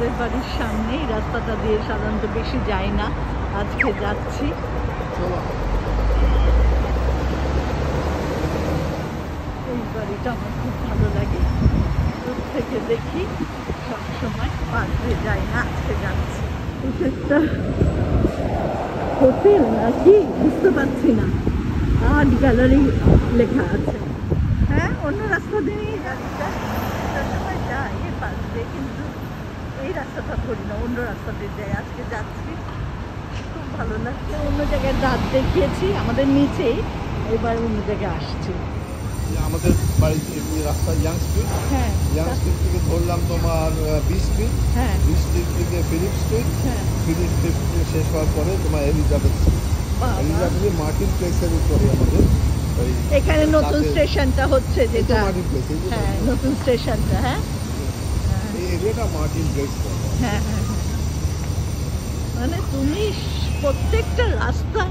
আমাদের বাড়ির সামনে এই রাস্তাটা দিয়ে সাধারণত বেশি যাই না, আজকে যাচ্ছি। এই বাড়িটা আমার খুব ভালো লাগে, দূর থেকে দেখি, সবসময় পাশে যাই না, আজকে যাচ্ছি। একটা হোটেল নাকি বুঝতে পারছি না, আর্ট গ্যালারি লেখা আছে। হ্যাঁ, অন্য রাস্তা দিয়ে গাড়িটা সবসময় যাই এর পাশ দিয়ে, কিন্তু এই রাস্তাটা ধরি না, অন্য রাস্তা দিয়ে যাই। আজকে যাচ্ছি, খুব ভালো লাগছে। অন্য জায়গায় দাঁত দেখিয়েছি আমাদের নিচেই, এবার অন্য জায়গায় আসছি। আমাদের বাড়ির রাস্তা ইয়াং স্ট্রিট, হ্যাঁ, ইয়াং স্ট্রিট থেকে ধরলাম তোমার 20 স্ট্রিট, হ্যাঁ, 20 স্ট্রিট থেকে ফিলিপ স্ট্রিট, হ্যাঁ, ফিলিপ স্ট্রিট শেষ হওয়ার পরে তোমার এলিজাবেথ স্ট্রিট। এলিজাবেথ মার্টিন প্লেসের উপরে আমাদের এখানে নতুন স্টেশনটা হচ্ছে, যেটা মার্টিন প্লেস, হ্যাঁ, নতুন স্টেশনটা, হ্যাঁ, এই এরিয়াটা মার্টিন প্লেস। হ্যাঁ হ্যাঁ, মানে তুমি প্রত্যেকটা রাস্তা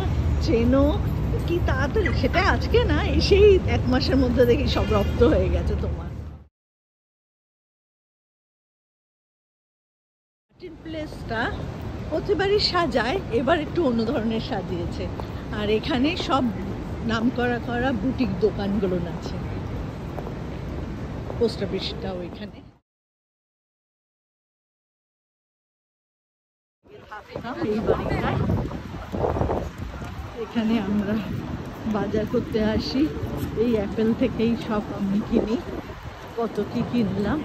চেনো কি তাড়াতাড়ি, সেটা আজকে না, এসেই 1 মাসের মধ্যে দেখি সব রপ্ত হয়ে গেছে তোমার। মার্টিন প্লেসটা প্রতিবারই সাজায়, এবার একটু অন্য ধরনের সাজিয়েছে। আর এখানে সব নাম করা বুটিক দোকানগুলো আছে। পোস্ট অফিসটাও এখানে। এই বাড়িটায় এখানে আমরা বাজার করতে আসি, এই অ্যাপেল থেকেই সব আমি কিনি। কত কি কিনলাম,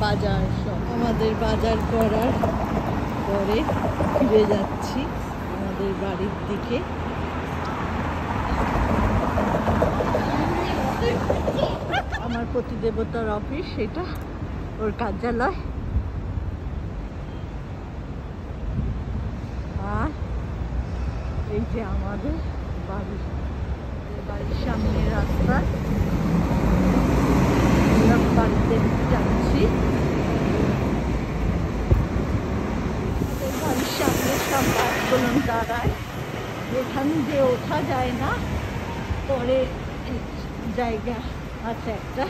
বাজার সব আমাদের বাজার করার পরে ফিরে যাচ্ছি আমাদের বাড়ির দিকে। আমার প্রতিদেবতার অফিস, সেটা ওর কার্যালয়। আর এই যে আমাদের বাড়ির সামনের রাস্তা, বাড়িতে যাচ্ছি। বাড়ির সামনে সব গাছগুলো দাঁড়ায়, এখানে যে ওঠা যায় না, পরে জায়গা আছে একটা,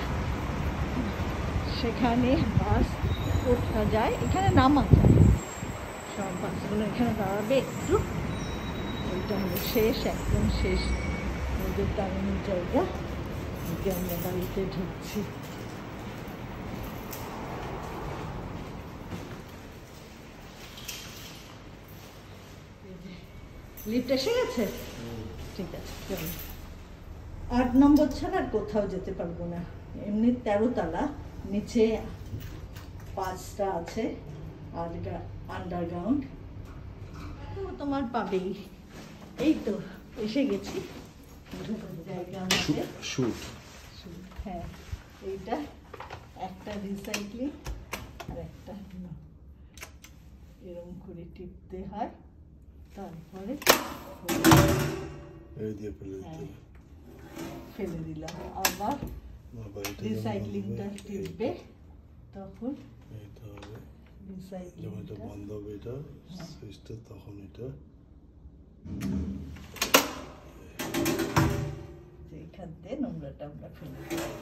সেখানে বাস ওঠা যায়, এখানে নামা যায়। সব বাসগুলো এখানে দাঁড়াবে একটু, ওইটা হলো শেষ, একদম শেষ ওদের দাঁড়ানোর জায়গা। আমরা বাড়িতে ঢুকছি। লিফট এসে গেছে, ঠিক আছে, চলো। 8 নম্বর ছাড়া আর কোথাও যেতে পারবো না। এমনি 13 তলা, নিচে 5টা আছে আন্ডারগ্রাউন্ড, তোমার পাবেই। এই তো এসে গেছি, জায়গা আছে। হ্যাঁ, এইটা একটা রিসাইক্লিং আর একটা এরকম করে টিপতে হয়, তারপরে ফেলে দিলাম। আবার রিসাইক্লিংটা টিপবে, তখন রিসাইক্লিংটা বন্ধ হবে, এটা সুইচটা, তখন এটা এইখান থেকে নোংরাটা আমরা ফেলে দিই।